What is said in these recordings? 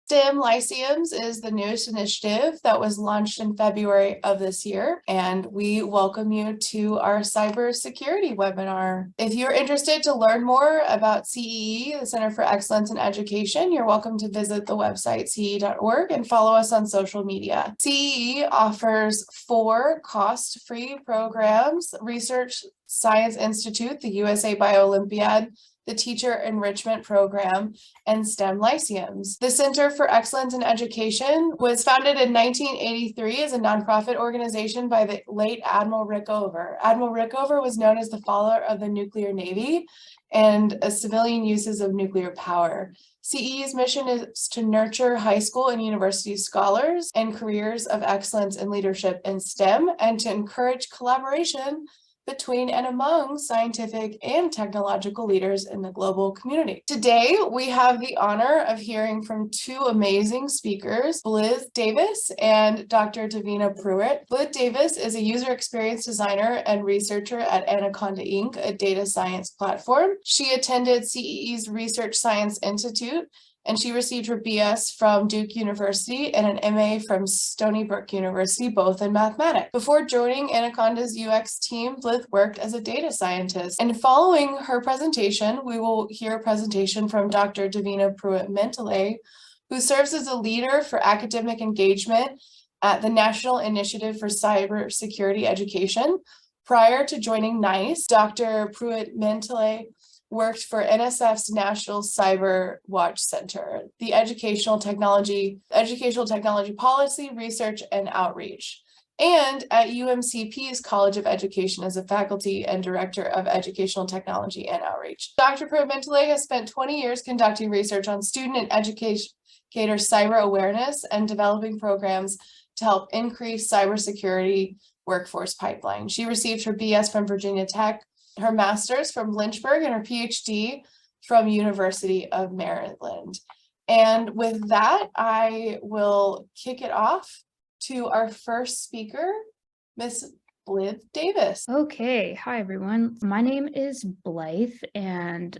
STEM Lyceums is the newest initiative that was launched in February of this year, and we welcome you to our cybersecurity webinar. If you're interested to learn more about CEE, the Center for Excellence in Education, you're welcome to visit the website cee.org and follow us on social media. CEE offers 4 cost-free programs: Research Science Institute, the USA Bio-Olympiad, the Teacher Enrichment Program, and STEM Lyceums. The Center for Excellence in Education was founded in 1983 as a nonprofit organization by the late Admiral Rickover. Admiral Rickover was known as the father of the nuclear navy and civilian uses of nuclear power. CEE's mission is to nurture high school and university scholars and careers of excellence in leadership in STEM, and to encourage collaboration between and among scientific and technological leaders in the global community. Today, we have the honor of hearing from 2 amazing speakers, Blythe Davis and Dr. Davina Pruitt. Blythe Davis is a user experience designer and researcher at Anaconda, Inc., a data science platform. She attended CEE's Research Science Institute, and she received her BS from Duke University and an MA from Stony Brook University, both in mathematics. Before joining Anaconda's UX team, Blythe worked as a data scientist. And following her presentation, we will hear a presentation from Dr. Davina Pruitt-Mentle, who serves as a leader for academic engagement at the National Initiative for Cybersecurity Education. Prior to joining NIST, Dr. Pruitt-Mentle worked for NSF's National Cyber Watch Center, the Educational Technology Policy, Research, and Outreach, and at UMCP's College of Education as a faculty and director of Educational Technology and Outreach. Dr. Pruitt-Mentle has spent 20 years conducting research on student and educator cyber awareness and developing programs to help increase cybersecurity workforce pipeline. She received her BS from Virginia Tech, her master's from Lynchburg, and her Ph.D. from University of Maryland. And with that, I will kick it off to our first speaker, Miss Blythe Davis. Okay, hi everyone. My name is Blythe, and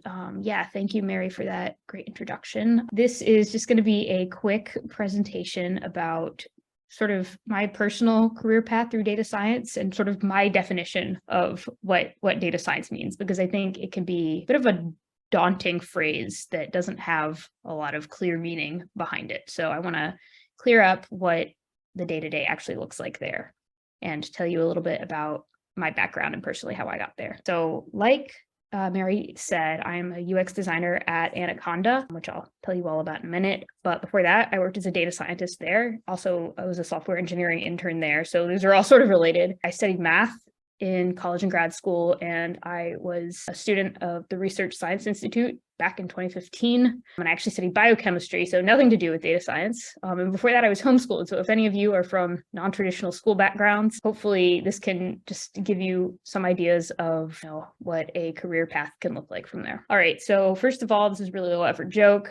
thank you, Mary, for that great introduction. This is just going to be a quick presentation about sort of my personal career path through data science and sort of my definition of what data science means, because I think it can be a bit of a daunting phrase that doesn't have a lot of clear meaning behind it. So I want to clear up what the day-to-day actually looks like there and tell you a little bit about my background and personally how I got there. So like Mary said, I'm a UX designer at Anaconda, which I'll tell you all about in a minute. But before that, I worked as a data scientist there. Also, I was a software engineering intern there. So these are all sort of related. I studied math in college and grad school, and I was a student of the Research Science Institute back in 2015. And I actually studied biochemistry, so nothing to do with data science. And before that, I was homeschooled. So if any of you are from non-traditional school backgrounds, hopefully this can just give you some ideas of what a career path can look like from there. All right, so first of all, this is really a low-effort joke.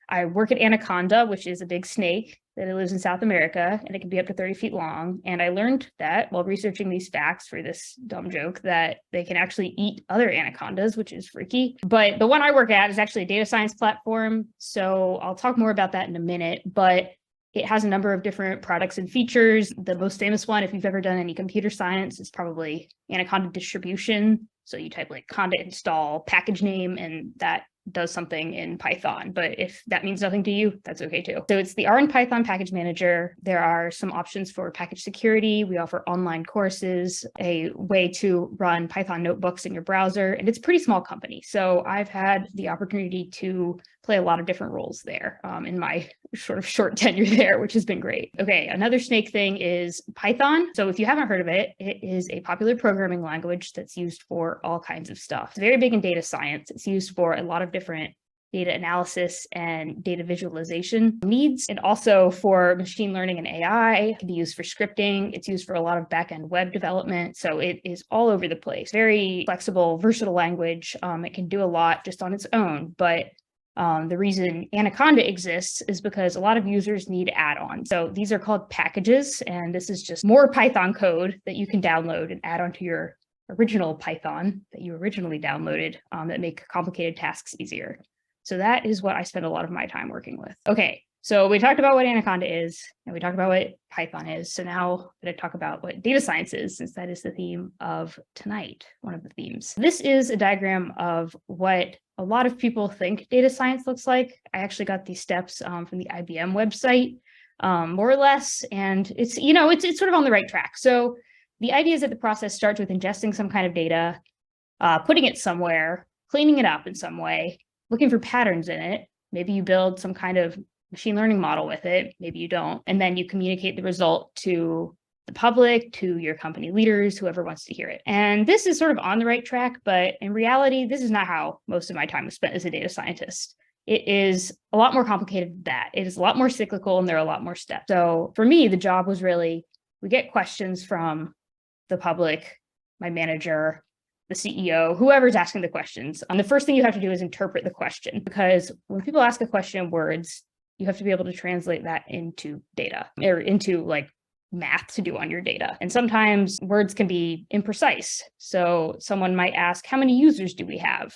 I work at Anaconda, which is a big snake that lives in South America, and it can be up to 30 feet long. And I learned that while researching these facts for this dumb joke, that they can actually eat other anacondas, which is freaky. But the one I work at is actually a data science platform. So I'll talk more about that in a minute, but it has a number of different products and features. The most famous one, if you've ever done any computer science, is probably Anaconda distribution. So you type like conda install package name, and that does something in Python, but if that means nothing to you, that's okay too. So it's the R in Python package manager. There are some options for package security. We offer online courses, a way to run Python notebooks in your browser, and it's a pretty small company. So I've had the opportunity to play a lot of different roles there in my sort of short tenure there, which has been great. Okay, another snake thing is Python. So if you haven't heard of it, it is a popular programming language that's used for all kinds of stuff. It's very big in data science. It's used for a lot of different data analysis and data visualization needs, and also for machine learning and AI. It can be used for scripting. It's used for a lot of back-end web development. So it is all over the place. Very flexible, versatile language. It can do a lot just on its own, but the reason Anaconda exists is because a lot of users need add-ons. So these are called packages, and this is just more Python code that you can download and add onto your original Python that you originally downloaded that make complicated tasks easier. So that is what I spend a lot of my time working with. Okay, So we talked about what Anaconda is, and we talked about what Python is. So now I'm going to talk about what data science is, since that is the theme of tonight, one of the themes. This is a diagram of what a lot of people think data science looks like. I actually got these steps from the IBM website, more or less, and it's sort of on the right track. So the idea is that the process starts with ingesting some kind of data, putting it somewhere, cleaning it up in some way, looking for patterns in it. Maybe you build some kind of machine learning model with it, maybe you don't. And then you communicate the result to the public, to your company leaders, whoever wants to hear it. And this is sort of on the right track, but in reality, this is not how most of my time is spent as a data scientist. It is a lot more complicated than that. It is a lot more cyclical, and there are a lot more steps. So for me, the job was really, we get questions from the public, my manager, the CEO, whoever's asking the questions. And the first thing you have to do is interpret the question, because when people ask a question in words, you have to be able to translate that into data, or into like math to do on your data. And sometimes words can be imprecise. So someone might ask, how many users do we have?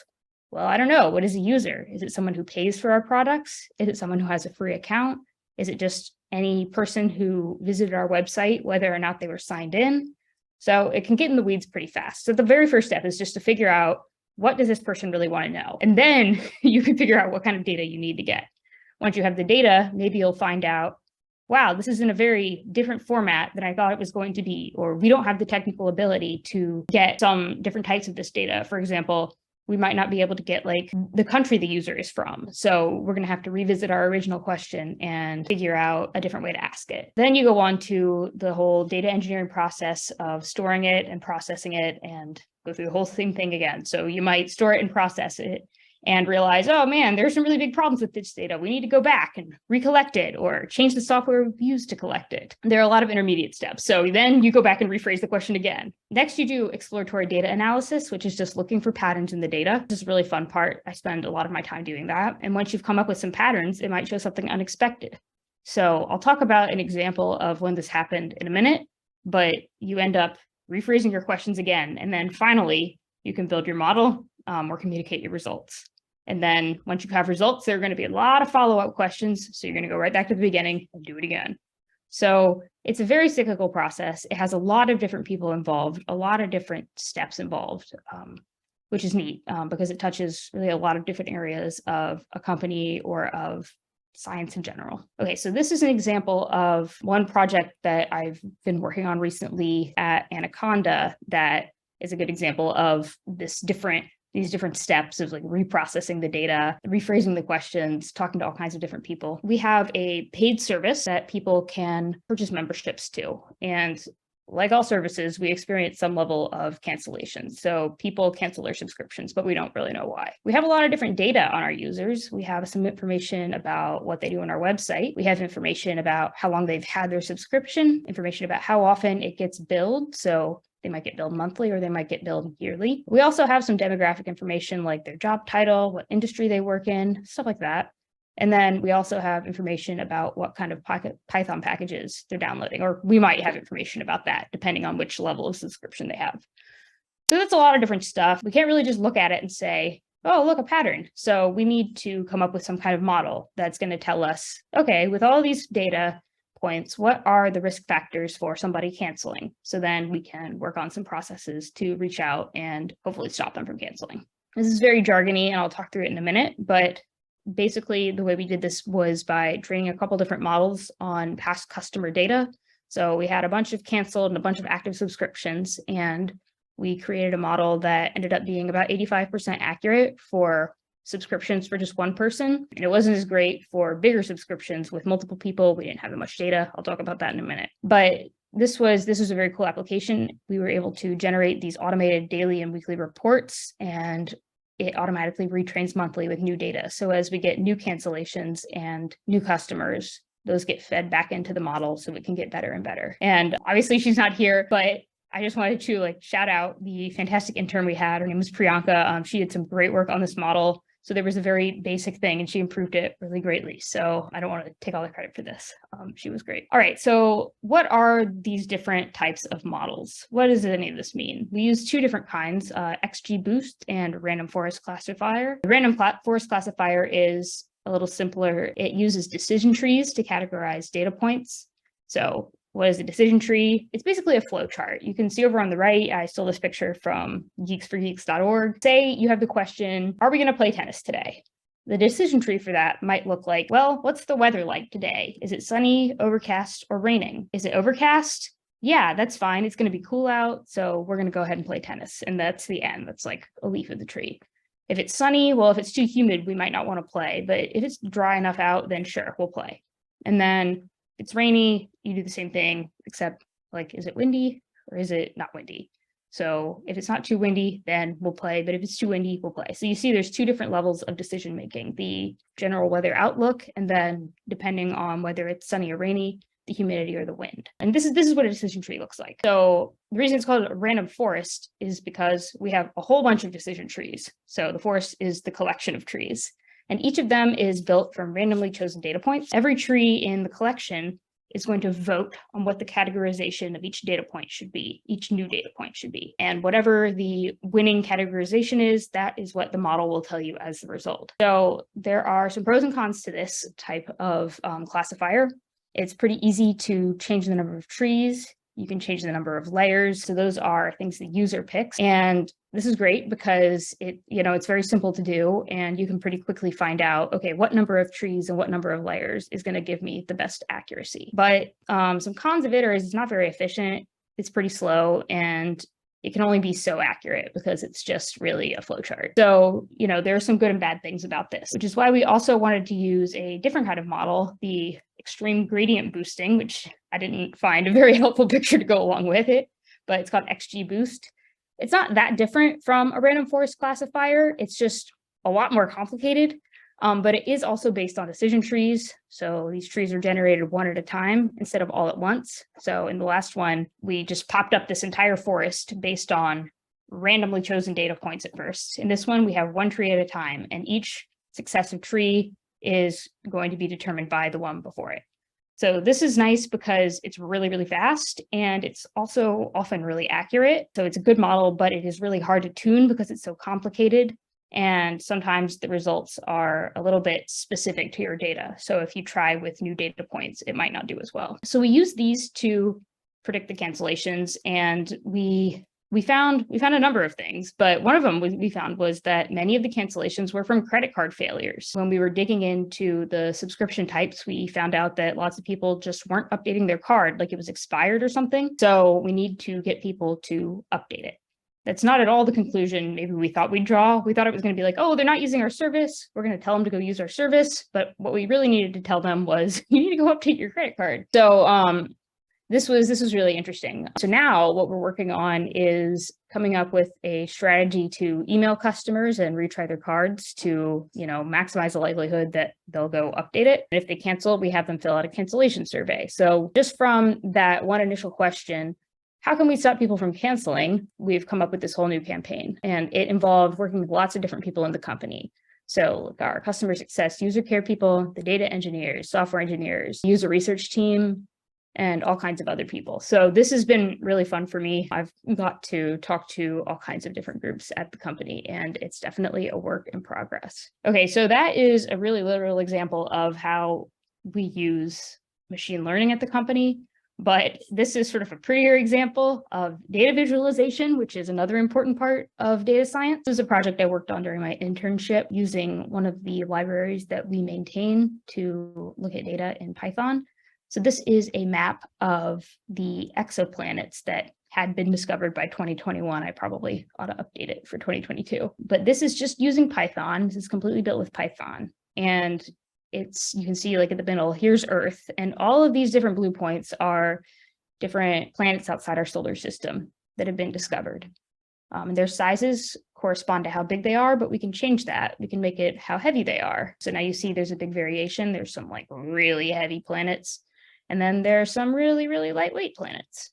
Well, I don't know. What is a user? Is it someone who pays for our products? Is it someone who has a free account? Is it just any person who visited our website, whether or not they were signed in? So it can get in the weeds pretty fast. So the very first step is just to figure out, what does this person really want to know? And then you can figure out what kind of data you need to get. Once you have the data, maybe you'll find out, wow, this is in a very different format than I thought it was going to be, or we don't have the technical ability to get some different types of this data. For example, we might not be able to get like the country the user is from. So we're going to have to revisit our original question and figure out a different way to ask it. Then you go on to the whole data engineering process of storing it and processing it, and go through the whole same thing again. So you might store it and process it, and realize, oh man, there's some really big problems with this data. We need to go back and recollect it, or change the software we've used to collect it. There are a lot of intermediate steps. So then you go back and rephrase the question again. Next, you do exploratory data analysis, which is just looking for patterns in the data. This is a really fun part. I spend a lot of my time doing that. And once you've come up with some patterns, it might show something unexpected. So I'll talk about an example of when this happened in a minute, but you end up rephrasing your questions again. And then finally, you can build your model or communicate your results. And then once you have results, there are going to be a lot of follow-up questions. So you're going to go right back to the beginning and do it again. So it's a very cyclical process. It has a lot of different people involved, a lot of different steps involved, which is neat because it touches really a lot of different areas of a company or of science in general. Okay, so this is an example of one project that I've been working on recently at Anaconda that is a good example of these different steps of like reprocessing the data, rephrasing the questions, talking to all kinds of different people. We have a paid service that people can purchase memberships to. And like all services, we experience some level of cancellation. So people cancel their subscriptions, but we don't really know why. We have a lot of different data on our users. We have some information about what they do on our website. We have information about how long they've had their subscription, information about how often it gets billed. So they might get billed monthly or they might get billed yearly. We also have some demographic information like their job title, what industry they work in, stuff like that. And then we also have information about what kind of Python packages they're downloading, or we might have information about that depending on which level of subscription they have. So that's a lot of different stuff. We can't really just look at it and say, oh, look, a pattern. So we need to come up with some kind of model that's going to tell us, okay, with all these data points, what are the risk factors for somebody canceling? So then we can work on some processes to reach out and hopefully stop them from canceling. This is very jargony, and I'll talk through it in a minute, but basically the way we did this was by training a couple different models on past customer data. So we had a bunch of canceled and a bunch of active subscriptions, and we created a model that ended up being about 85% accurate for subscriptions for just one person. And it wasn't as great for bigger subscriptions with multiple people. We didn't have that much data. I'll talk about that in a minute. But this was a very cool application. We were able to generate these automated daily and weekly reports, and it automatically retrains monthly with new data. So as we get new cancellations and new customers, those get fed back into the model so it can get better and better. And obviously she's not here, but I just wanted to shout out the fantastic intern we had. Her name was Priyanka. She did some great work on this model. So there was a very basic thing and she improved it really greatly. So I don't want to take all the credit for this. She was great. All right. So what are these different types of models? What does any of this mean? We use two different kinds, XGBoost and random forest classifier. The random forest classifier is a little simpler. It uses decision trees to categorize data points. So what is a decision tree? It's basically a flow chart. You can see over on the right, I stole this picture from geeksforgeeks.org. Say you have the question, are we going to play tennis today? The decision tree for that might look like, well, what's the weather like today? Is it sunny, overcast, or raining? Is it overcast? Yeah, that's fine. It's going to be cool out, so we're going to go ahead and play tennis. And that's the end. That's like a leaf of the tree. If it's sunny, well, if it's too humid, we might not want to play. But if it's dry enough out, then sure, we'll play. And then if it's rainy, you do the same thing, except like, is it windy or is it not windy? So if it's not too windy, then we'll play. But if it's too windy, we'll play. So you see there's two different levels of decision making, the general weather outlook, and then depending on whether it's sunny or rainy, the humidity or the wind. And this is what a decision tree looks like. So the reason it's called a random forest is because we have a whole bunch of decision trees. So the forest is the collection of trees, and each of them is built from randomly chosen data points. Every tree in the collection is going to vote on what the categorization of each data point should be, each new data point should be. And whatever the winning categorization is, that is what the model will tell you as the result. So there are some pros and cons to this type of classifier. It's pretty easy to change the number of trees. You can change the number of layers. So those are things the user picks. And this is great because it's very simple to do, and you can pretty quickly find out, okay, what number of trees and what number of layers is going to give me the best accuracy. But some cons of it are it's not very efficient. It's pretty slow, and it can only be so accurate because it's just really a flowchart. So, there are some good and bad things about this, which is why we also wanted to use a different kind of model, the extreme gradient boosting, which I didn't find a very helpful picture to go along with it, but it's called XGBoost. It's not that different from a random forest classifier. It's just a lot more complicated, but it is also based on decision trees. So these trees are generated one at a time instead of all at once. So in the last one, we just popped up this entire forest based on randomly chosen data points at first. In this one, we have one tree at a time, and each successive tree is going to be determined by the one before it. So this is nice because it's really, really fast, and it's also often really accurate. So it's a good model, but it is really hard to tune because it's so complicated. And sometimes the results are a little bit specific to your data. So if you try with new data points, it might not do as well. So we use these to predict the cancellations, and we found a number of things, but one of them we found was that many of the cancellations were from credit card failures. When we were digging into the subscription types, we found out that lots of people just weren't updating their card, like it was expired or something. So we need to get people to update it. That's not at all the conclusion maybe we thought we'd draw. We thought it was going to be like, oh, they're not using our service, we're going to tell them to go use our service. But what we really needed to tell them was, you need to go update your credit card. So this was really interesting. So now what we're working on is coming up with a strategy to email customers and retry their cards to, maximize the likelihood that they'll go update it. And if they cancel, we have them fill out a cancellation survey. So just from that one initial question, how can we stop people from canceling? We've come up with this whole new campaign, and it involved working with lots of different people in the company. So our customer success, user care people, the data engineers, software engineers, user research team, and all kinds of other people. So this has been really fun for me. I've got to talk to all kinds of different groups at the company, and it's definitely a work in progress. Okay, so that is a really literal example of how we use machine learning at the company. But this is sort of a prettier example of data visualization, which is another important part of data science. This is a project I worked on during my internship using one of the libraries that we maintain to look at data in Python. So this is a map of the exoplanets that had been discovered by 2021. I probably ought to update it for 2022. But this is just using Python. This is completely built with Python. And you can see like at the middle, here's Earth. And all of these different blue points are different planets outside our solar system that have been discovered. And their sizes correspond to how big they are, but we can change that. We can make it how heavy they are. So now you see there's a big variation. There's some like really heavy planets. And then there are some really, really lightweight planets.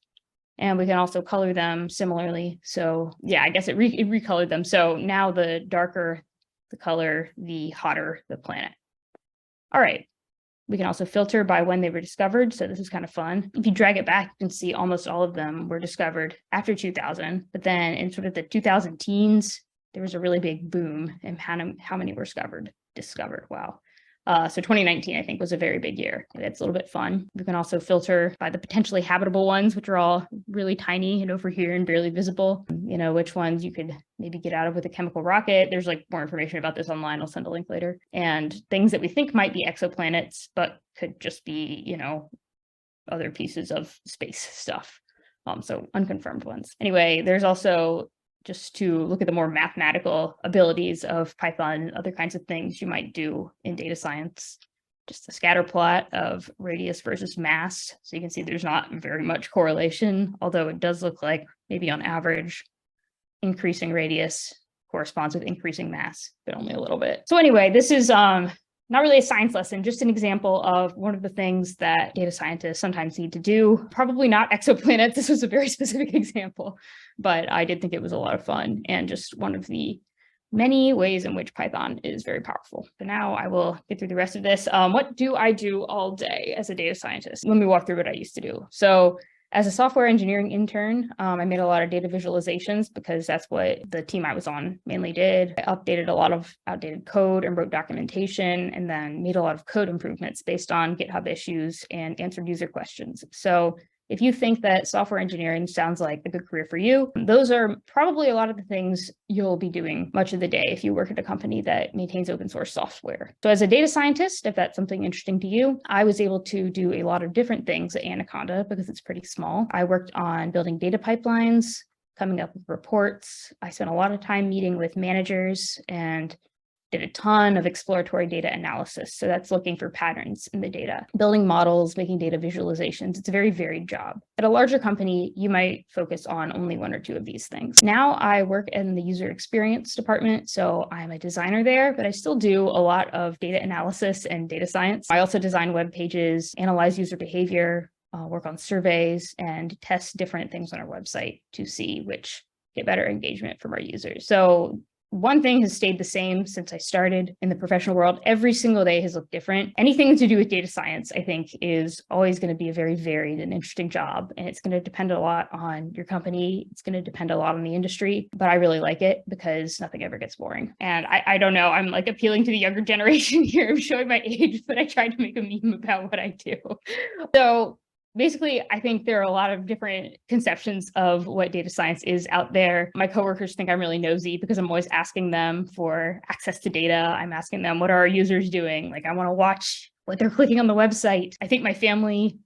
And we can also color them similarly. So yeah, I guess it recolored them. So now the darker the color, the hotter the planet. All right. We can also filter by when they were discovered. So this is kind of fun. If you drag it back, you can see almost all of them were discovered after 2000. But then in sort of the 2000 teens, there was a really big boom in how many were discovered. Wow. So 2019, I think, was a very big year. It's a little bit fun. You can also filter by the potentially habitable ones, which are all really tiny and over here and barely visible. You know, which ones you could maybe get out of with a chemical rocket. There's like more information about this online. I'll send a link later. And things that we think might be exoplanets, but could just be, you know, other pieces of space stuff. So unconfirmed ones. Anyway, there's also just to look at the more mathematical abilities of Python and other kinds of things you might do in data science. Just a scatter plot of radius versus mass. So you can see there's not very much correlation, although it does look like maybe on average, increasing radius corresponds with increasing mass, but only a little bit. So anyway, this is not really a science lesson, just an example of one of the things that data scientists sometimes need to do. Probably not exoplanets. This was a very specific example, but I did think it was a lot of fun and just one of the many ways in which Python is very powerful. So now I will get through the rest of this. What do I do all day as a data scientist? Let me walk through what I used to do. So as a software engineering intern, I made a lot of data visualizations because that's what the team I was on mainly did. I updated a lot of outdated code and wrote documentation, and then made a lot of code improvements based on GitHub issues and answered user questions. So if you think that software engineering sounds like a good career for you, those are probably a lot of the things you'll be doing much of the day if you work at a company that maintains open source software. So as a data scientist, if that's something interesting to you, I was able to do a lot of different things at Anaconda because it's pretty small. I worked on building data pipelines, coming up with reports. I spent a lot of time meeting with managers and did a ton of exploratory data analysis. So that's looking for patterns in the data, building models, making data visualizations. It's a very varied job. At a larger company, you might focus on only one or two of these things. Now I work in the user experience department. So I'm a designer there, but I still do a lot of data analysis and data science. I also design web pages, analyze user behavior, work on surveys, and test different things on our website to see which get better engagement from our users. So one thing has stayed the same since I started in the professional world. Every single day has looked different. Anything to do with data science, I think, is always going to be a very varied and interesting job. And it's going to depend a lot on your company. It's going to depend a lot on the industry. But I really like it because nothing ever gets boring. And I don't know, I'm like appealing to the younger generation here. I'm showing my age, but I tried to make a meme about what I do. So basically, I think there are a lot of different conceptions of what data science is out there. My coworkers think I'm really nosy because I'm always asking them for access to data. I'm asking them, what are our users doing? Like, I want to watch what they're clicking on the website. I think my family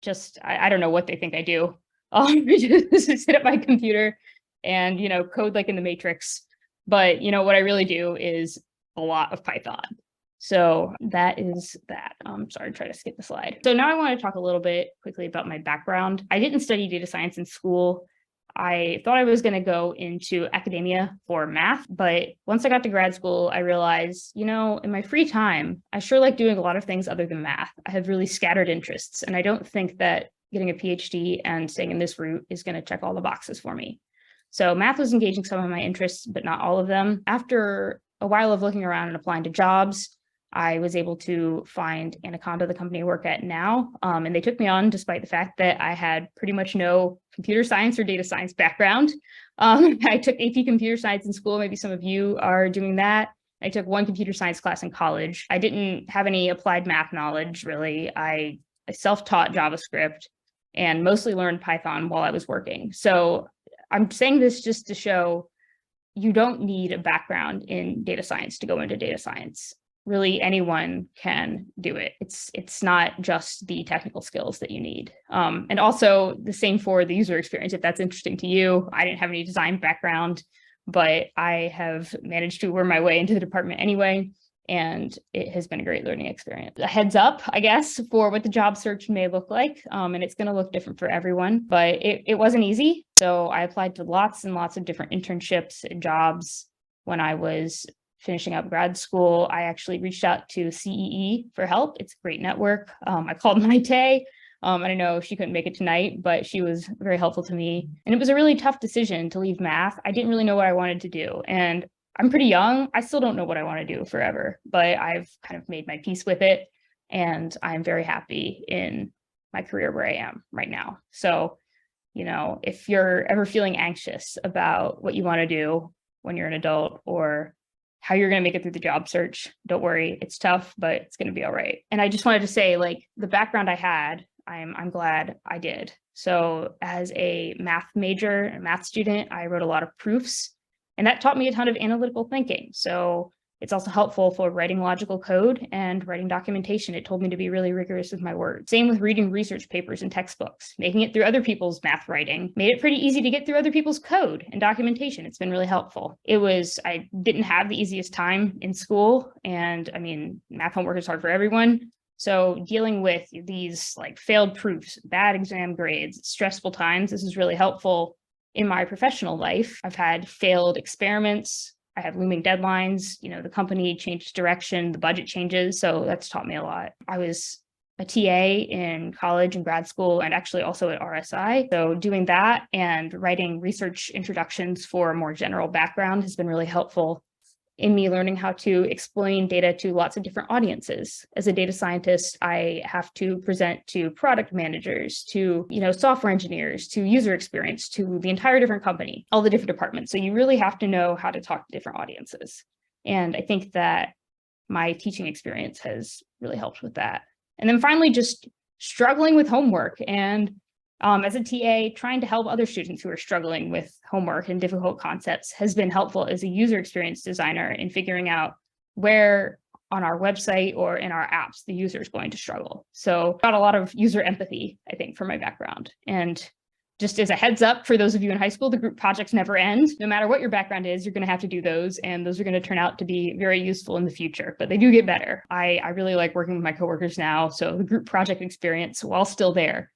just, I don't know what they think I do. Just sit at my computer and, you know, code like in the Matrix. But, you know, what I really do is a lot of Python. So that is that. Sorry, try to skip the slide. So now I want to talk a little bit quickly about my background. I didn't study data science in school. I thought I was going to go into academia for math, but once I got to grad school, I realized, you know, in my free time, I sure like doing a lot of things other than math. I have really scattered interests, and I don't think that getting a PhD and staying in this route is going to check all the boxes for me. So math was engaging some of my interests, but not all of them. After a while of looking around and applying to jobs, I was able to find Anaconda, the company I work at now, and they took me on despite the fact that I had pretty much no computer science or data science background. I took AP computer science in school. Maybe some of you are doing that. I took one computer science class in college. I didn't have any applied math knowledge, really. I self-taught JavaScript and mostly learned Python while I was working. So I'm saying this just to show you don't need a background in data science to go into data science. Really, anyone can do it. It's not just the technical skills that you need. And also the same for the user experience, if that's interesting to you. I didn't have any design background, but I have managed to worm my way into the department anyway, and it has been a great learning experience. A heads up, I guess, for what the job search may look like, and it's going to look different for everyone, but it wasn't easy. So I applied to lots and lots of different internships and jobs when I was finishing up grad school. I actually reached out to CEE for help. It's a great network. I called Maite. I know she couldn't make it tonight, but she was very helpful to me. And it was a really tough decision to leave math. I didn't really know what I wanted to do. And I'm pretty young. I still don't know what I want to do forever, but I've kind of made my peace with it. And I'm very happy in my career where I am right now. So, you know, if you're ever feeling anxious about what you want to do when you're an adult, or how you're going to make it through the job search. Don't worry, it's tough, but it's going to be all right. And I just wanted to say, like, the background I had, I'm glad I did. So as a math major, a math student, I wrote a lot of proofs, and that taught me a ton of analytical thinking. So it's also helpful for writing logical code and writing documentation. It told me to be really rigorous with my words. Same with reading research papers and textbooks. Making it through other people's math writing made it pretty easy to get through other people's code and documentation. It's been really helpful. I didn't have the easiest time in school. And I mean, math homework is hard for everyone. So dealing with these like failed proofs, bad exam grades, stressful times, this is really helpful in my professional life. I've had failed experiments. I have looming deadlines, the company changes direction, the budget changes. So that's taught me a lot. I was a TA in college and grad school, and actually also at RSI. So doing that and writing research introductions for a more general background has been really helpful in me learning how to explain data to lots of different audiences. As a data scientist, I have to present to product managers, to software engineers, to user experience, to the entire different company, all the different departments. So you really have to know how to talk to different audiences. And I think that my teaching experience has really helped with that. And then finally, just struggling with homework and as a TA, trying to help other students who are struggling with homework and difficult concepts has been helpful as a user experience designer in figuring out where on our website or in our apps the user is going to struggle. So got a lot of user empathy, I think, from my background. And just as a heads up for those of you in high school, the group projects never end. No matter what your background is, you're going to have to do those, and those are going to turn out to be very useful in the future, but they do get better. I really like working with my coworkers now, so the group project experience, while still there,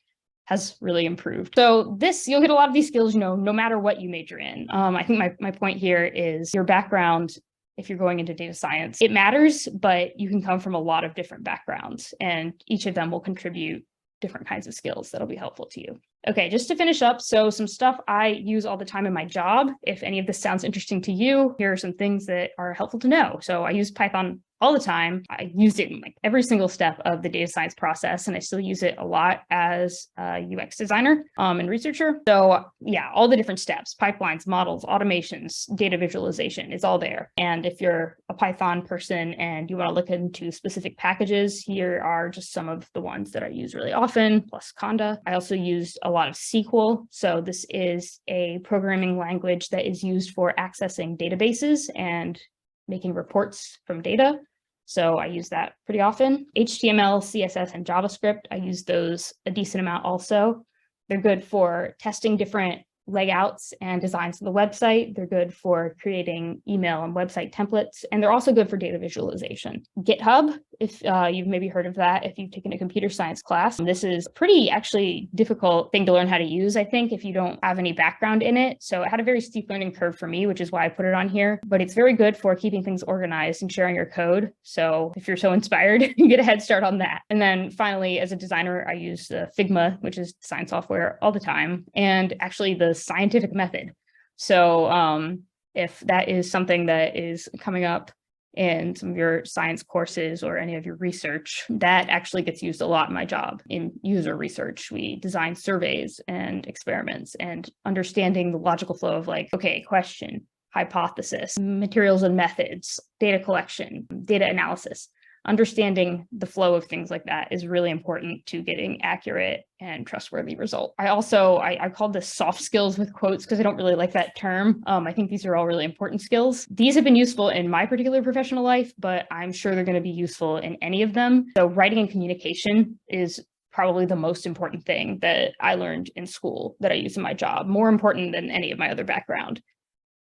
has really improved. So you'll get a lot of these skills, no matter what you major in. I think my point here is your background, if you're going into data science, it matters, but you can come from a lot of different backgrounds, and each of them will contribute different kinds of skills that'll be helpful to you. Okay, just to finish up, so some stuff I use all the time in my job. If any of this sounds interesting to you, here are some things that are helpful to know. So I use Python all the time. I used it in like every single step of the data science process, and I still use it a lot as a UX designer and researcher. So yeah, all the different steps, pipelines, models, automations, data visualization, it's all there. And if you're a Python person and you want to look into specific packages, here are just some of the ones that I use really often, plus Anaconda. I also used a lot of SQL. So this is a programming language that is used for accessing databases and making reports from data. So I use that pretty often. HTML, CSS, and JavaScript, I use those a decent amount also. They're good for testing different layouts and designs of the website. They're good for creating email and website templates, and they're also good for data visualization. GitHub, if you've maybe heard of that, if you've taken a computer science class, this is a pretty actually difficult thing to learn how to use, I think, if you don't have any background in it. So it had a very steep learning curve for me, which is why I put it on here, but it's very good for keeping things organized and sharing your code. So if you're so inspired, you get a head start on that. And then finally, as a designer, I use Figma, which is design software, all the time, and actually the scientific method. So if that is something that is coming up in some of your science courses or any of your research, that actually gets used a lot in my job. In user research, we design surveys and experiments, and understanding the logical flow of like, okay, question, hypothesis, materials and methods, data collection, data analysis. Understanding the flow of things like that is really important to getting accurate and trustworthy results. I called this soft skills with quotes because I don't really like that term. I think these are all really important skills. These have been useful in my particular professional life, but I'm sure they're going to be useful in any of them. So writing and communication is probably the most important thing that I learned in school that I use in my job, more important than any of my other background.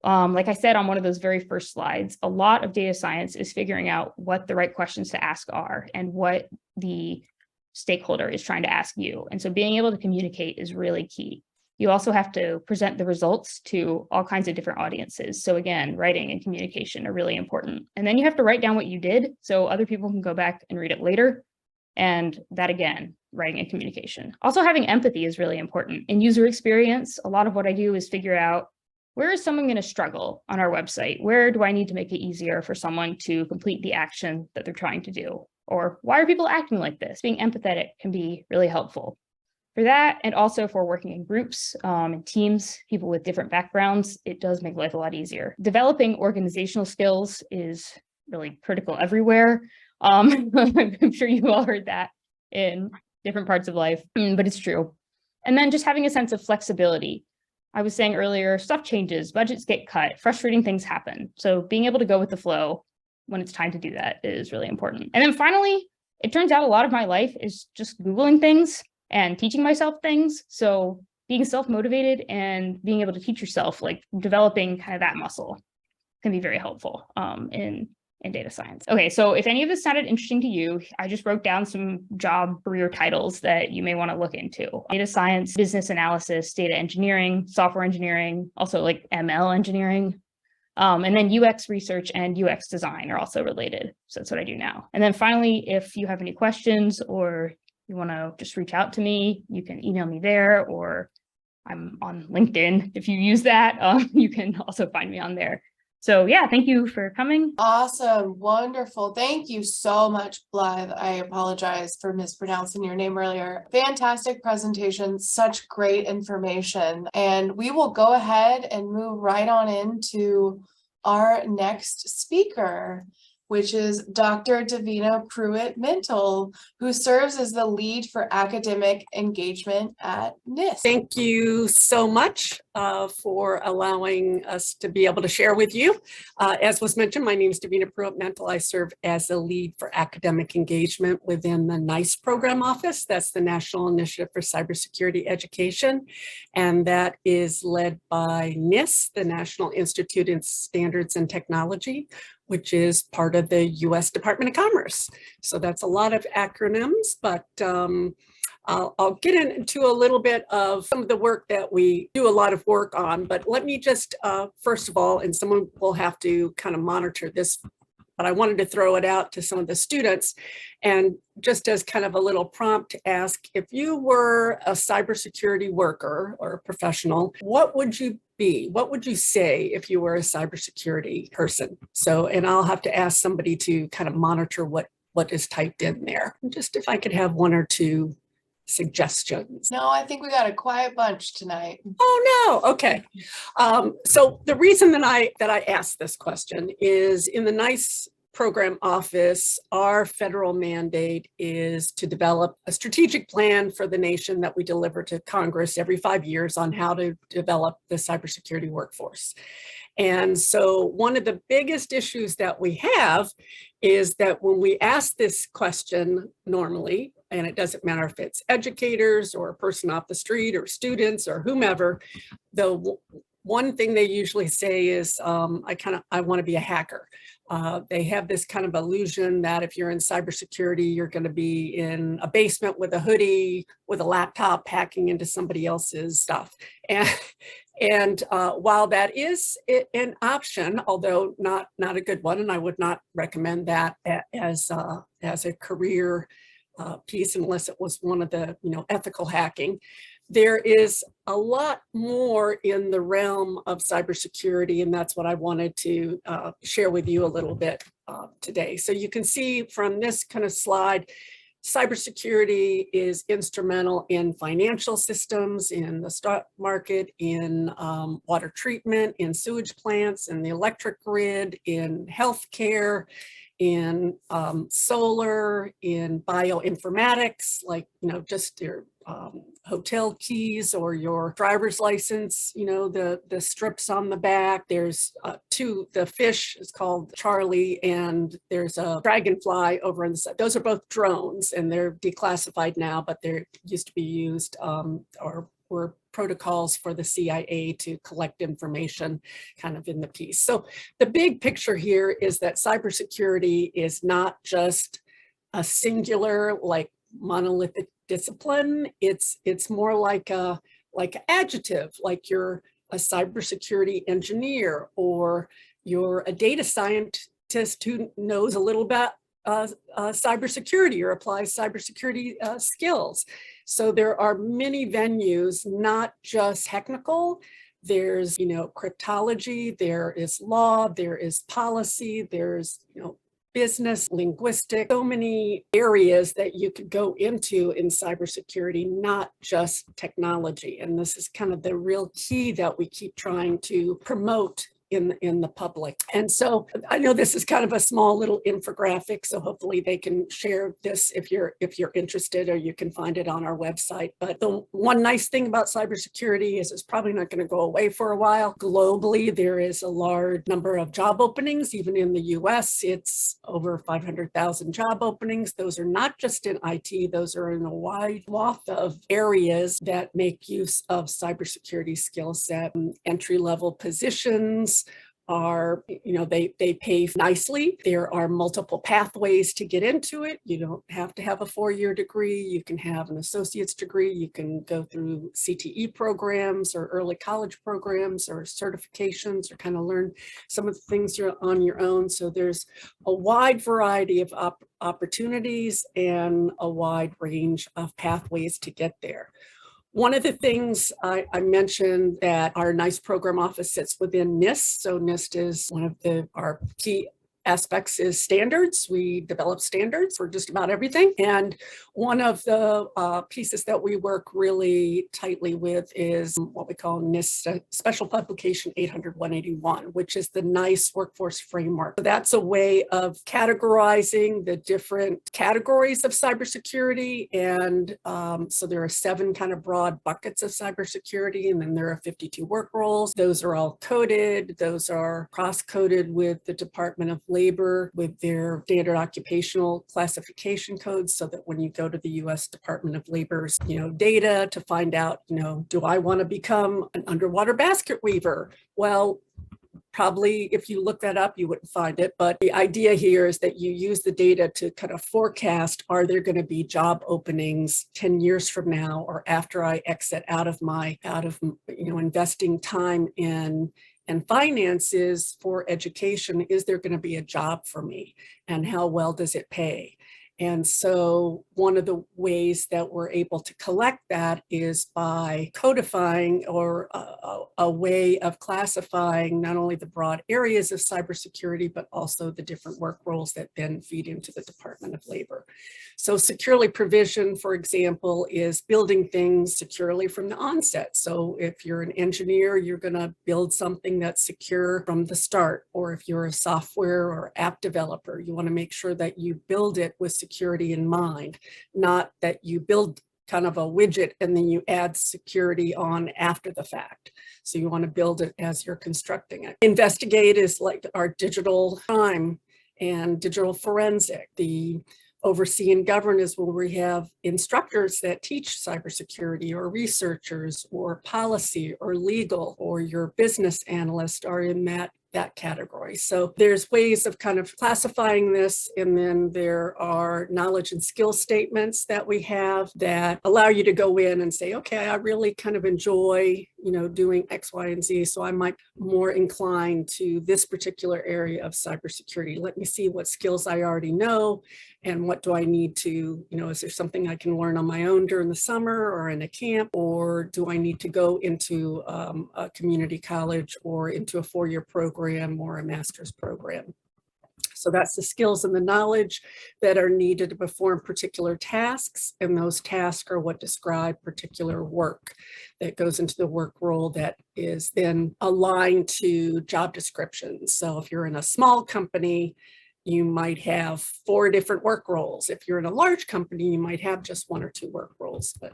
Like I said on one of those very first slides, a lot of data science is figuring out what the right questions to ask are and what the stakeholder is trying to ask you. And so being able to communicate is really key. You also have to present the results to all kinds of different audiences. So again, writing and communication are really important. And then you have to write down what you did so other people can go back and read it later. And that again, writing and communication. Also having empathy is really important. In user experience, a lot of what I do is figure out, where is someone going to struggle on our website? Where do I need to make it easier for someone to complete the action that they're trying to do? Or why are people acting like this? Being empathetic can be really helpful. for that, and also for working in groups and teams, people with different backgrounds, it does make life a lot easier. Developing organizational skills is really critical everywhere. I'm sure you all heard that in different parts of life, but it's true. And then just having a sense of flexibility. I was saying earlier, stuff changes, budgets get cut, frustrating things happen. So being able to go with the flow when it's time to do that is really important. And then finally, it turns out a lot of my life is just Googling things and teaching myself things. So being self-motivated and being able to teach yourself, like developing kind of that muscle, can be very helpful in data science. Okay, so if any of this sounded interesting to you, I just wrote down some job career titles that you may want to look into. Data science, business analysis, data engineering, software engineering, also like ML engineering. And then UX research and UX design are also related. So that's what I do now. And then finally, if you have any questions or you want to just reach out to me, you can email me there, or I'm on LinkedIn. If you use that, you can also find me on there. So yeah, thank you for coming. Awesome. Wonderful. Thank you so much, Blythe. I apologize for mispronouncing your name earlier. Fantastic presentation, such great information. And we will go ahead and move right on into our next speaker, which is Dr. Davina Pruitt-Mentle, who serves as the lead for academic engagement at NIST. Thank you so much for allowing us to be able to share with you. As was mentioned, my name is Davina Pruitt-Mentle. I serve as the lead for academic engagement within the NIST program office. That's the National Initiative for Cybersecurity Education. And that is led by NIST, the National Institute of Standards and Technology, which is part of the U.S. Department of Commerce. So that's a lot of acronyms, but I'll get into a little bit of some of the work that we do a lot of work on. But let me just, first of all, and someone will have to kind of monitor this, but I wanted to throw it out to some of the students. And just as kind of a little prompt to ask, if you were a cybersecurity worker or a professional, what would you be? What would you say if you were a cybersecurity person? So, and I'll have to ask somebody to kind of monitor what is typed in there. Just if I could have one or two suggestions. No, I think we got a quiet bunch tonight. Oh no, okay. So the reason that I asked this question is in the NICE program office, our federal mandate is to develop a strategic plan for the nation that we deliver to Congress every 5 years on how to develop the cybersecurity workforce. And so one of the biggest issues that we have is that when we ask this question normally, and it doesn't matter if it's educators or a person off the street or students or whomever, the one thing they usually say is, I want to be a hacker. They have this kind of illusion that if you're in cybersecurity, you're going to be in a basement with a hoodie, with a laptop, hacking into somebody else's stuff. And while that is an option, although not a good one, and I would not recommend that as a career piece unless it was one of the ethical hacking, there is a lot more in the realm of cybersecurity, and that's what I wanted to share with you a little bit today. So you can see from this kind of slide, cybersecurity is instrumental in financial systems, in the stock market, in water treatment, in sewage plants, in the electric grid, in healthcare, in solar, in bioinformatics, like, just your hotel keys or your driver's license, the strips on the back. There's the fish is called Charlie, and there's a dragonfly over on the side. Those are both drones, and they're declassified now, but they used to be used or were protocols for the CIA to collect information kind of in the piece. So the big picture here is that cybersecurity is not just a singular, like monolithic discipline. It's more like an adjective, like you're a cybersecurity engineer or you're a data scientist who knows a little bit cybersecurity or applies cybersecurity skills. So there are many venues, not just technical. There's, cryptology, there is law, there is policy, there's, business, linguistic, so many areas that you could go into in cybersecurity, not just technology. And this is kind of the real key that we keep trying to promote in the public. And so I know this is kind of a small little infographic, so hopefully they can share this if you're interested, or you can find it on our website. But the one nice thing about cybersecurity is it's probably not going to go away for a while. Globally, there is a large number of job openings. Even in the US, it's over 500,000 job openings. Those are not just in IT, those are in a wide swath of areas that make use of cybersecurity skill set. Entry-level positions are, they pay nicely. There are multiple pathways to get into it. You don't have to have a 4-year degree. You can have an associate's degree. You can go through CTE programs or early college programs or certifications, or kind of learn some of the things you're on your own. So there's a wide variety of opportunities and a wide range of pathways to get there. One of the things I mentioned that our NICE program office sits within NIST. So NIST is one of our key aspects is standards. We develop standards for just about everything. And one of the pieces that we work really tightly with is what we call NIST Special Publication 800-181, which is the NICE Workforce Framework. So that's a way of categorizing the different categories of cybersecurity. And so there are 7 kind of broad buckets of cybersecurity, and then there are 52 work roles. Those are all coded. Those are cross-coded with the Department of Labor with their standard occupational classification codes, so that when you go to the U.S. Department of Labor's, data to find out, do I want to become an underwater basket weaver? Well, probably if you look that up, you wouldn't find it. But the idea here is that you use the data to kind of forecast, are there going to be job openings 10 years from now, or after I exit out of investing time in and finances for education, is there going to be a job for me, and how well does it pay? And so one of the ways that we're able to collect that is by codifying, or a way of classifying not only the broad areas of cybersecurity, but also the different work roles that then feed into the Department of Labor. So securely provision, for example, is building things securely from the onset. So if you're an engineer, you're going to build something that's secure from the start. Or if you're a software or app developer, you want to make sure that you build it with security in mind, not that you build kind of a widget and then you add security on after the fact. So you want to build it as you're constructing it. Investigate is like our digital crime and digital forensic. The oversee and govern is where we have instructors that teach cybersecurity, or researchers, or policy, or legal, or your business analyst are in that category. So there's ways of kind of classifying this, and then there are knowledge and skill statements that we have that allow you to go in and say, okay, I really kind of enjoy, doing X, Y, and Z, so I might be more inclined to this particular area of cybersecurity. Let me see what skills I already know, and what do I need to, is there something I can learn on my own during the summer or in a camp, or do I need to go into a community college or into a 4-year program or a master's program? So that's the skills and the knowledge that are needed to perform particular tasks. And those tasks are what describe particular work that goes into the work role that is then aligned to job descriptions. So if you're in a small company, you might have 4 different work roles. If you're in a large company, you might have just 1 or 2 work roles, but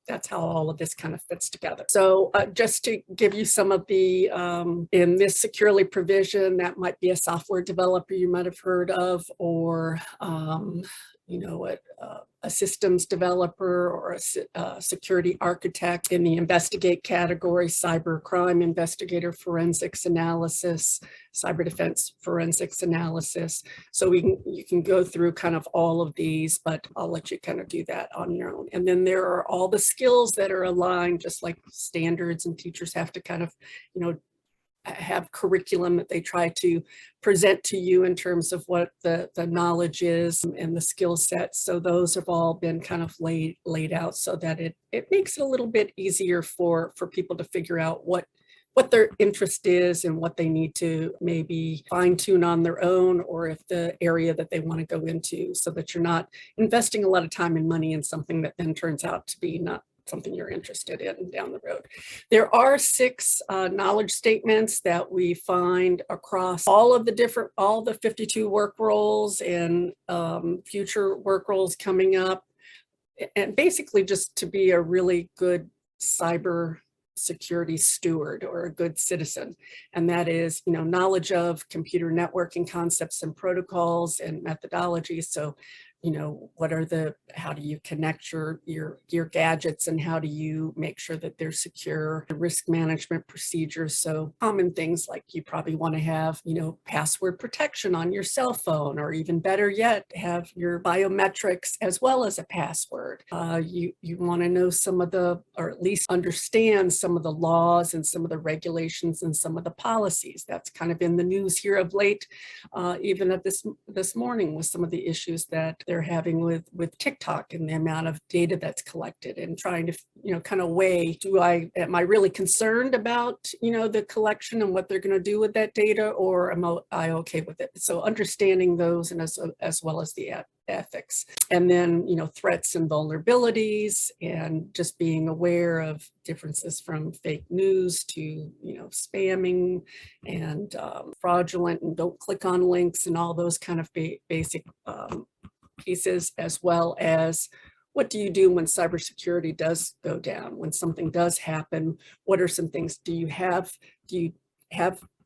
that's how all of this kind of fits together. So just to give you some of the, in this securely provision, that might be a software developer you might have heard of, or a systems developer, or a security architect. In the investigate category, cyber crime investigator, forensics analysis, cyber defense forensics analysis. So you can go through kind of all of these, but I'll let you kind of do that on your own. And then there are all the skills that are aligned, just like standards, and teachers have to kind of, have curriculum that they try to present to you in terms of what the knowledge is and the skill sets. So those have all been kind of laid out so that it makes it a little bit easier for people to figure out what what their interest is and what they need to maybe fine tune on their own, or if the area that they want to go into, so that you're not investing a lot of time and money in something that then turns out to be not something you're interested in down the road. There are 6 knowledge statements that we find across all the 52 work roles and future work roles coming up. And basically just to be a really good cyber security steward or a good citizen. And that is, knowledge of computer networking concepts and protocols and methodologies. So, how do you connect your gadgets, and how do you make sure that they're secure? The risk management procedures. So common things like you probably want to have, password protection on your cell phone, or even better yet, have your biometrics as well as a password. You want to know or at least understand some of the laws and some of the regulations and some of the policies. That's kind of in the news here of late, even at this morning, with some of the issues that they're having with TikTok and the amount of data that's collected, and trying to, kind of weigh, am I really concerned about, the collection and what they're going to do with that data, or am I okay with it? So understanding those, and as well as the ethics, and then, threats and vulnerabilities, and just being aware of differences from fake news to, spamming and fraudulent, and don't click on links, and all those kind of basic pieces, as well as what do you do when cybersecurity does go down, when something does happen? What are some things? Do you have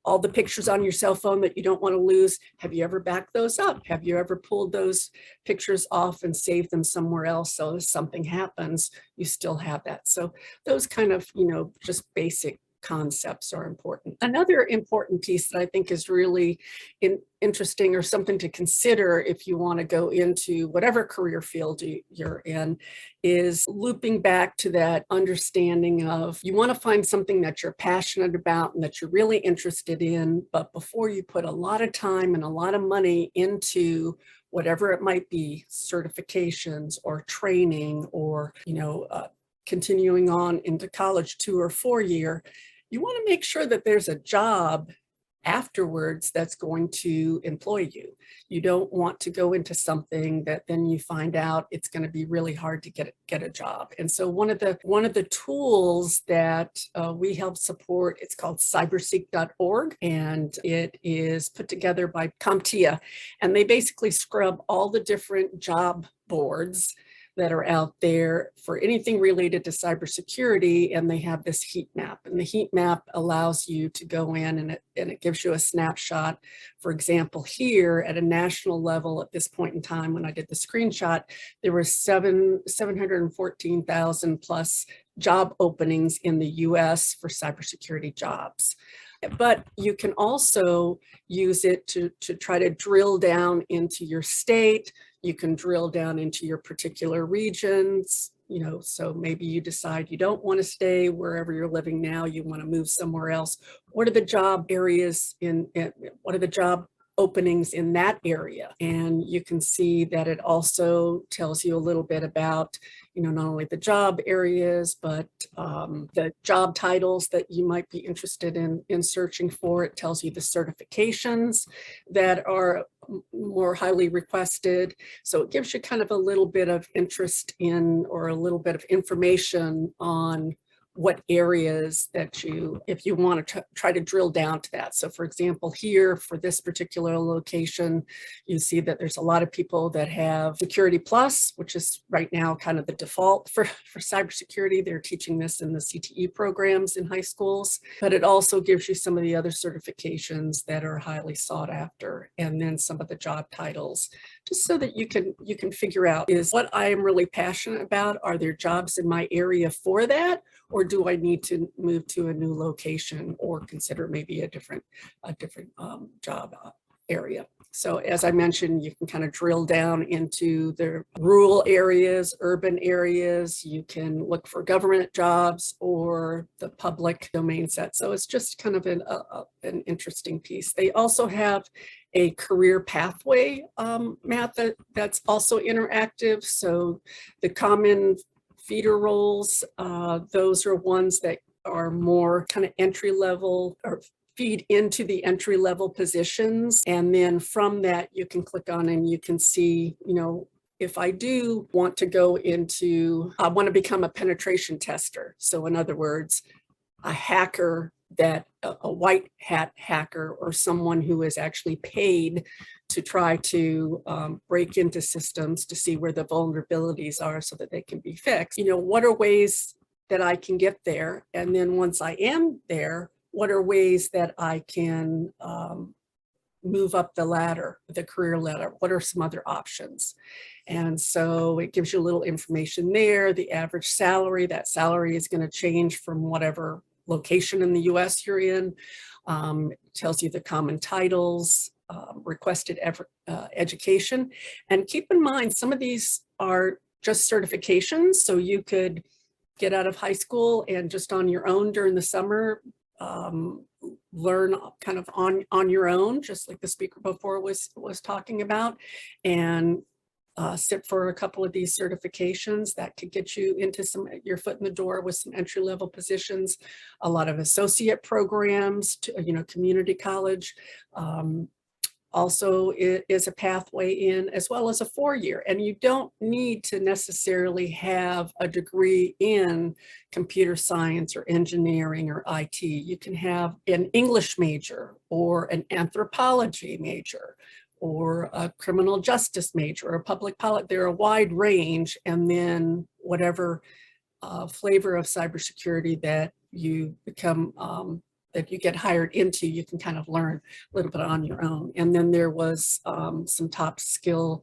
all the pictures on your cell phone that you don't want to lose? Have you ever backed those up? Have you ever pulled those pictures off and saved them somewhere else, so if something happens, you still have that? So those kind of, just basic concepts are important. Another important piece that I think is really interesting, or something to consider if you want to go into whatever career field you're in, is looping back to that understanding of, you want to find something that you're passionate about and that you're really interested in, but before you put a lot of time and a lot of money into whatever it might be, certifications or training, or continuing on into college 2 or 4 year, you want to make sure that there's a job afterwards that's going to employ you. You don't want to go into something that then you find out it's going to be really hard to get a job. And so one of the tools that we help support, it's called cyberseek.org, and it is put together by CompTIA, and they basically scrub all the different job boards that are out there for anything related to cybersecurity, and they have this heat map. And the heat map allows you to go in, and it gives you a snapshot. For example, here at a national level at this point in time, when I did the screenshot, there were 714,000 plus job openings in the US for cybersecurity jobs. But you can also use it to try to drill down into your state. You can drill down into your particular regions, so maybe you decide you don't want to stay wherever you're living now, you want to move somewhere else. What are the job areas what are the job openings in that area? And you can see that it also tells you a little bit about, not only the job areas, but the job titles that you might be interested in searching for. It tells you the certifications that are more highly requested. So it gives you kind of a little bit of interest in, or a little bit of information on what areas that if you want to try to drill down to that. So for example, here for this particular location, you see that there's a lot of people that have Security Plus, which is right now kind of the default for cybersecurity. They're teaching this in the CTE programs in high schools, but it also gives you some of the other certifications that are highly sought after, and then some of the job titles, just so that you can figure out, is what I am really passionate about, are there jobs in my area for that? Or do I need to move to a new location, or consider maybe a different job area? So as I mentioned, you can kind of drill down into the rural areas, urban areas. You can look for government jobs or the public domain set. So it's just kind of an interesting piece. They also have a career pathway map that's also interactive. So the common feeder roles, those are ones that are more kind of entry level or feed into the entry level positions. And then from that, you can click on and you can see, if I do want to go into, I want to become a penetration tester. So in other words, a hacker that a white hat hacker or someone who is actually paid to try to break into systems to see where the vulnerabilities are so that they can be fixed. What are ways that I can get there? And then once I am there, what are ways that I can move up the ladder, the career ladder? What are some other options? And so it gives you a little information there. The average salary, that salary is going to change from whatever location in the US you're in. It tells you the common titles, requested education. And keep in mind, some of these are just certifications. So you could get out of high school and just on your own during the summer, learn kind of on your own, just like the speaker before was talking about, and sit for a couple of these certifications that could get you into your foot in the door with some entry level positions. A lot of associate programs, community college also is a pathway in, as well as a 4-year. And you don't need to necessarily have a degree in computer science or engineering or IT. You can have an English major or an anthropology major or a criminal justice major or a public policy. They're a wide range. And then whatever flavor of cybersecurity that you become, that you get hired into, you can kind of learn a little bit on your own. And then there was some top skill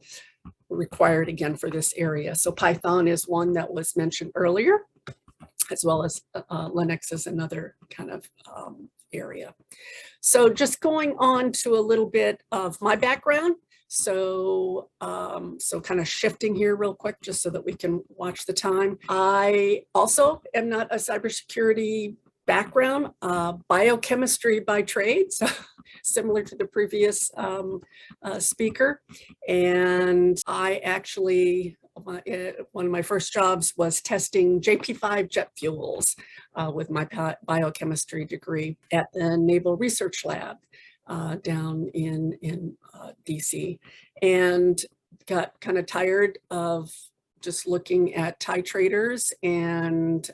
required again for this area. So Python is one that was mentioned earlier, as well as Linux is another kind of area. So just going on to a little bit of my background. So kind of shifting here real quick, just so that we can watch the time. I also am not a cybersecurity background, biochemistry by trade, so similar to the previous speaker. And I actually, one of my first jobs was testing JP5 jet fuels with my biochemistry degree at the Naval Research Lab down in DC, and got kind of tired of just looking at titrators and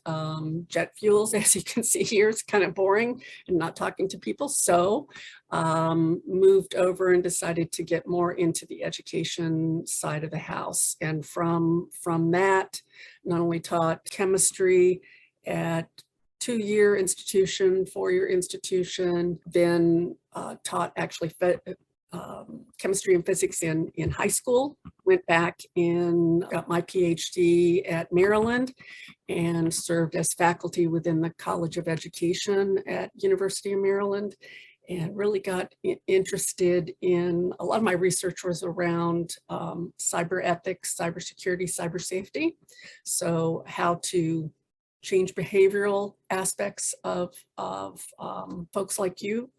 jet fuels. As you can see here, it's kind of boring and not talking to people. So moved over and decided to get more into the education side of the house. And from that, not only taught chemistry at 2-year institution, 4-year institution, then taught actually chemistry and physics in high school, went back and got my Ph.D. at Maryland and served as faculty within the College of Education at University of Maryland, and really got interested in, a lot of my research was around cyber ethics, cybersecurity, cyber safety. So how to change behavioral aspects of folks like you,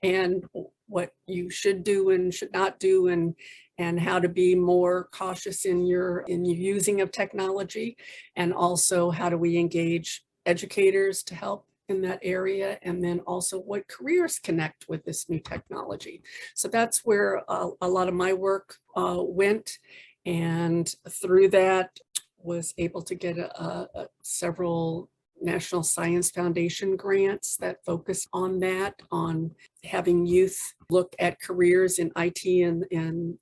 and what you should do and should not do, and how to be more cautious in your using of technology, and also how do we engage educators to help in that area, and then also what careers connect with this new technology. So that's where a lot of my work went, and through that was able to get several National Science Foundation grants that focus on that, on having youth look at careers in IT and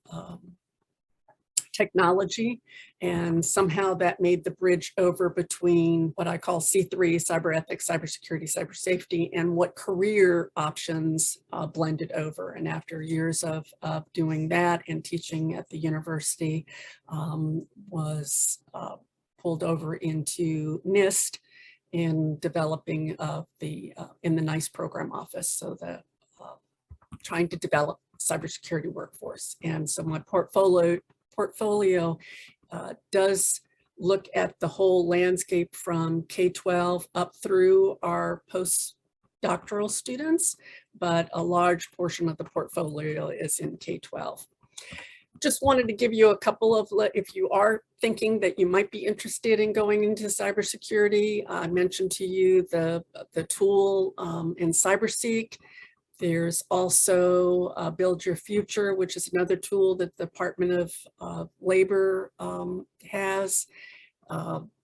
technology. And somehow that made the bridge over between what I call C3, cyber ethics, cybersecurity, cyber safety, and what career options blended over. And after years of doing that and teaching at the university, was pulled over into NIST in developing in the NICE program office. So trying to develop cybersecurity workforce. And so my portfolio does look at the whole landscape from K-12 up through our postdoctoral students, but a large portion of the portfolio is in K-12. just wanted to give you a couple of, if you are thinking that you might be interested in going into cybersecurity, I mentioned to you the tool in CyberSeek. There's also Build Your Future, which is another tool that the Department of Labor has.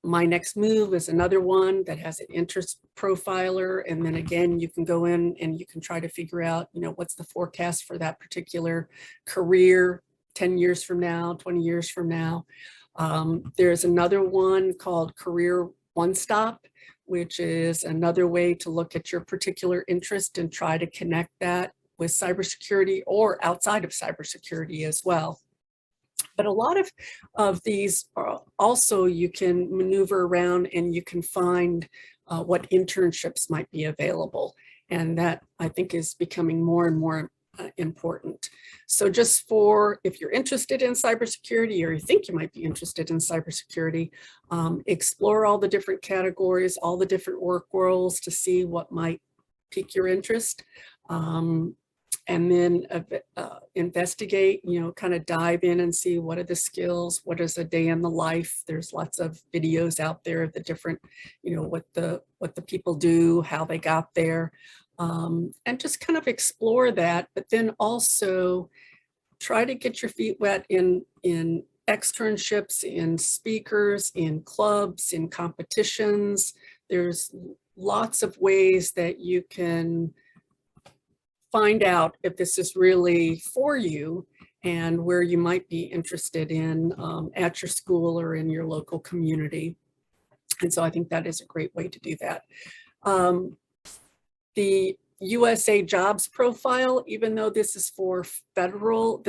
My Next Move is another one that has an interest profiler. And then again, you can go in and you can try to figure out, what's the forecast for that particular career 10 years from now, 20 years from now. There's another one called Career One Stop, which is another way to look at your particular interest and try to connect that with cybersecurity or outside of cybersecurity as well. But a lot of these are also, you can maneuver around and you can find what internships might be available. And that, I think, is becoming more and more important. So just if you're interested in cybersecurity, or you think you might be interested in cybersecurity, explore all the different categories, all the different work roles to see what might pique your interest. And then investigate, kind of dive in and see what are the skills, what is a day in the life. There's lots of videos out there of the different, what the people do, how they got there, and just kind of explore that. But then also try to get your feet wet in externships, in speakers, in clubs, in competitions. There's lots of ways that you can find out if this is really for you and where you might be interested in at your school or in your local community. And so I think that is a great way to do that. The USA Jobs Profile, even though this is for federal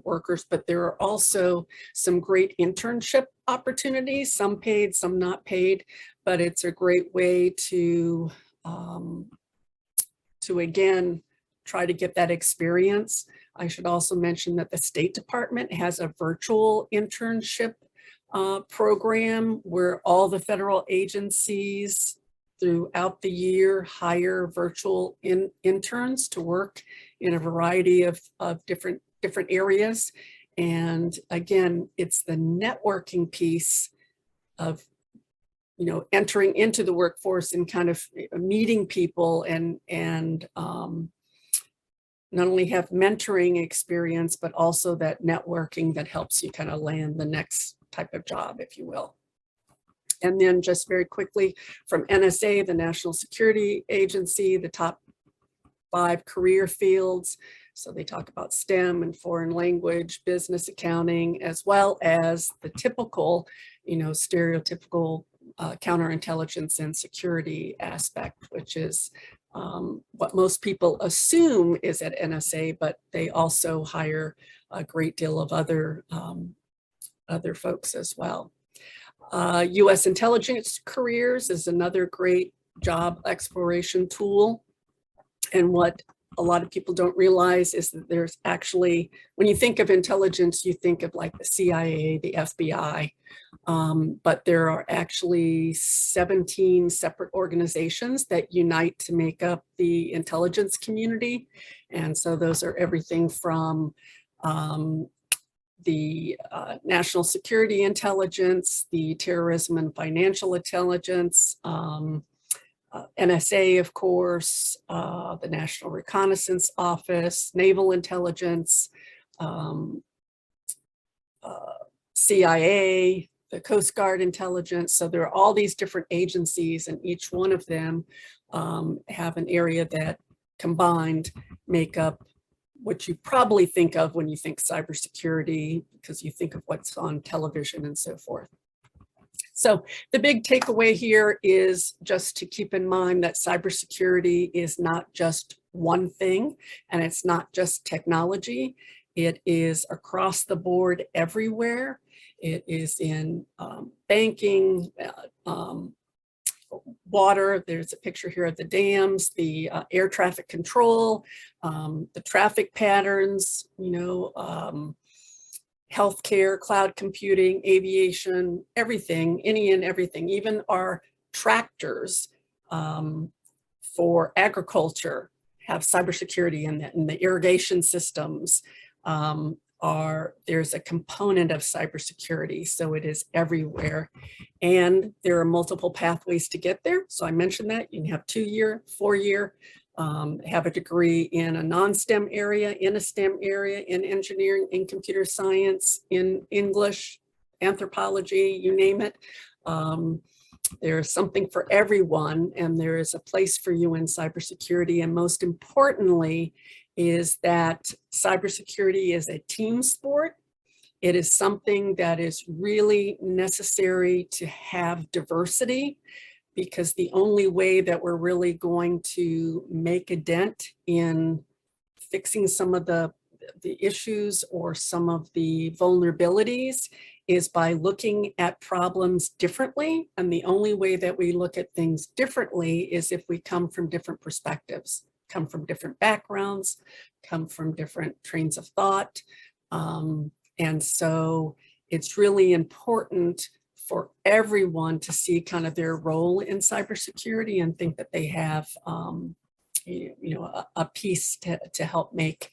workers, but there are also some great internship opportunities, some paid, some not paid, but it's a great way to again, try to get that experience. I should also mention that the State Department has a virtual internship program where all the federal agencies throughout the year hire virtual interns to work in a variety of different areas. And again, it's the networking piece of entering into the workforce and kind of meeting people and not only have mentoring experience, but also that networking that helps you kind of land the next type of job, if you will. And then just very quickly from NSA, the National Security Agency, the top 5 career fields. So they talk about STEM and foreign language, business, accounting, as well as the typical, stereotypical counterintelligence and security aspect, which is what most people assume is at NSA, but they also hire a great deal of other folks as well. U.S. intelligence careers is another great job exploration tool. And what a lot of people don't realize is that there's actually, when you think of intelligence, you think of like the CIA, the FBI, but there are actually 17 separate organizations that unite to make up the intelligence community. And so those are everything from the national security intelligence, the terrorism and financial intelligence, NSA, of course, the National Reconnaissance Office, Naval Intelligence, CIA, the Coast Guard Intelligence. So there are all these different agencies, and each one of them have an area that combined make up what you probably think of when you think cybersecurity, because you think of what's on television and so forth. So the big takeaway here is just to keep in mind that cybersecurity is not just one thing, and it's not just technology. It is across the board everywhere. It is in banking, water. There's a picture here of the dams, the air traffic control, the traffic patterns, healthcare, cloud computing, aviation, everything, any and everything, even our tractors for agriculture have cybersecurity in it, and the irrigation systems, there's a component of cybersecurity, so it is everywhere. And there are multiple pathways to get there. So I mentioned that you can have 2-year, 4-year, have a degree in a non-STEM area, in a STEM area, in engineering, in computer science, in English, anthropology, you name it. There's something for everyone, and there is a place for you in cybersecurity. And most importantly, is that cybersecurity is a team sport. It is something that is really necessary to have diversity, because the only way that we're really going to make a dent in fixing some of the issues or some of the vulnerabilities is by looking at problems differently. And the only way that we look at things differently is if we come from different perspectives, come from different backgrounds, come from different trains of thought. And so it's really important for everyone to see kind of their role in cybersecurity and think that they have a piece to help make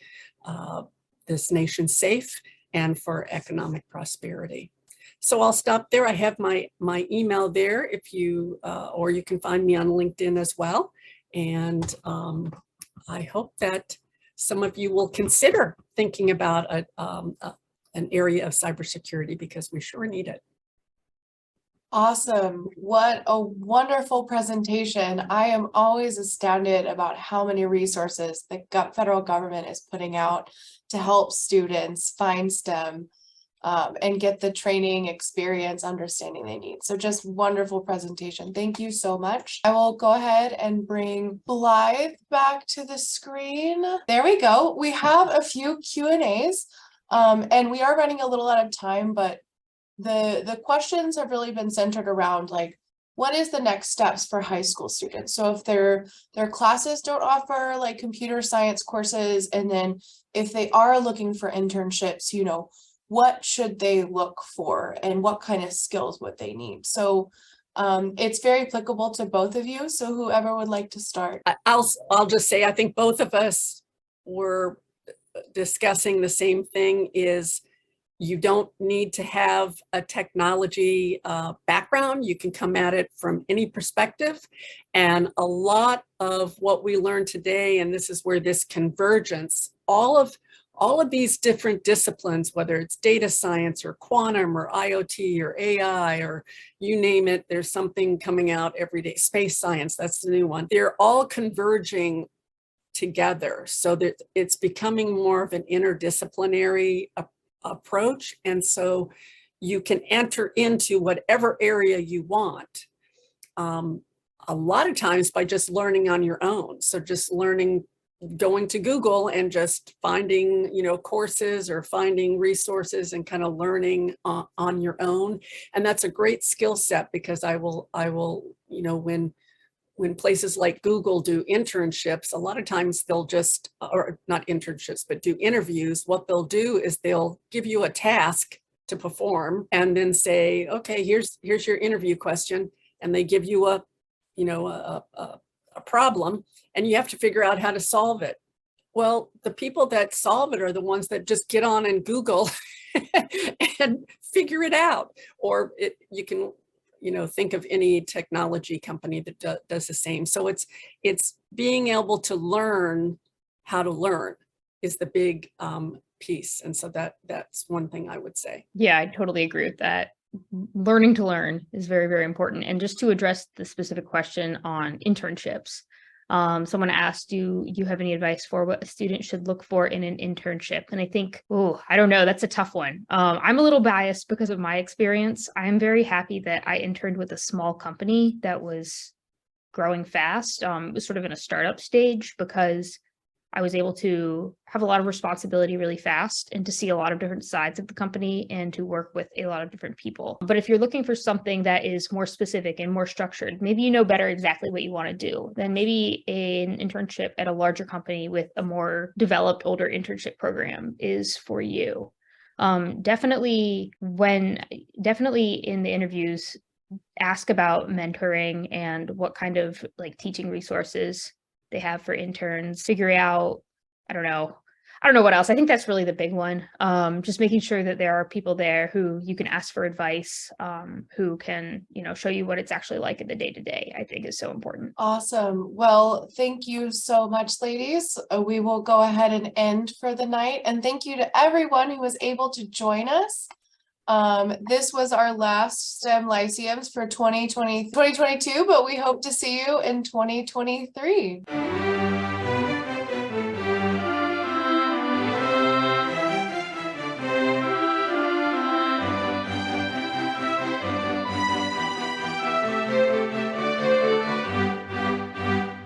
this nation safe and for economic prosperity. So I'll stop there. I have my email there if you, or you can find me on LinkedIn as well. And I hope that some of you will consider thinking about an area of cybersecurity, because we sure need it. Awesome. What a wonderful presentation. I am always astounded about how many resources the federal government is putting out to help students find STEM and get the training, experience, understanding they need. So just wonderful presentation. Thank you so much. I will go ahead and bring Blythe back to the screen. There we go. We have a few Q&As and we are running a little out of time, but the questions have really been centered around like, what is the next steps for high school students? So if their classes don't offer like computer science courses, and then if they are looking for internships, you know, what should they look for and what kind of skills would they need? So it's very applicable to both of you. So whoever would like to start. I'll just say, I think both of us were discussing the same thing, is you don't need to have a technology background. You can come at it from any perspective. And a lot of what we learned today, and this is where this convergence, all of these different disciplines, whether it's data science or quantum or IoT or AI or you name it, there's something coming out every day. Space science, that's the new one. They're all converging together, so that it's becoming more of an interdisciplinary approach. And so you can enter into whatever area you want, a lot of times by just learning on your own. So just learning, going to Google and just finding, courses or finding resources and kind of learning on your own. And that's a great skill set, because I will, when places like Google do internships, a lot of times they'll just, or not internships, but do interviews. What they'll do is they'll give you a task to perform and then say, okay, here's your interview question. And they give you a problem, and you have to figure out how to solve it. Well, the people that solve it are the ones that just get on and Google and figure it out. Or you can, think of any technology company that does the same. So it's being able to learn how to learn is the big piece. And so that's one thing I would say. Yeah, I totally agree with that. Learning to learn is very, very important. And just to address the specific question on internships, someone asked, do you have any advice for what a student should look for in an internship? And I think, I don't know, that's a tough one. I'm a little biased because of my experience. I'm very happy that I interned with a small company that was growing fast. It was sort of in a startup stage, because I was able to have a lot of responsibility really fast and to see a lot of different sides of the company and to work with a lot of different people. But if you're looking for something that is more specific and more structured, maybe you know better exactly what you want to do, then maybe an internship at a larger company with a more developed older internship program is for you. Definitely in the interviews, ask about mentoring and what kind of like teaching resources they have for interns. Figure out, I don't know, I don't know what else. I think that's really the big one. Just making sure that there are people there who you can ask for advice, who can, show you what it's actually like in the day to day, I think is so important. Awesome. Well, thank you so much, ladies. We will go ahead and end for the night. And thank you to everyone who was able to join us. This was our last STEM Lyceums for 2022, but we hope to see you in 2023.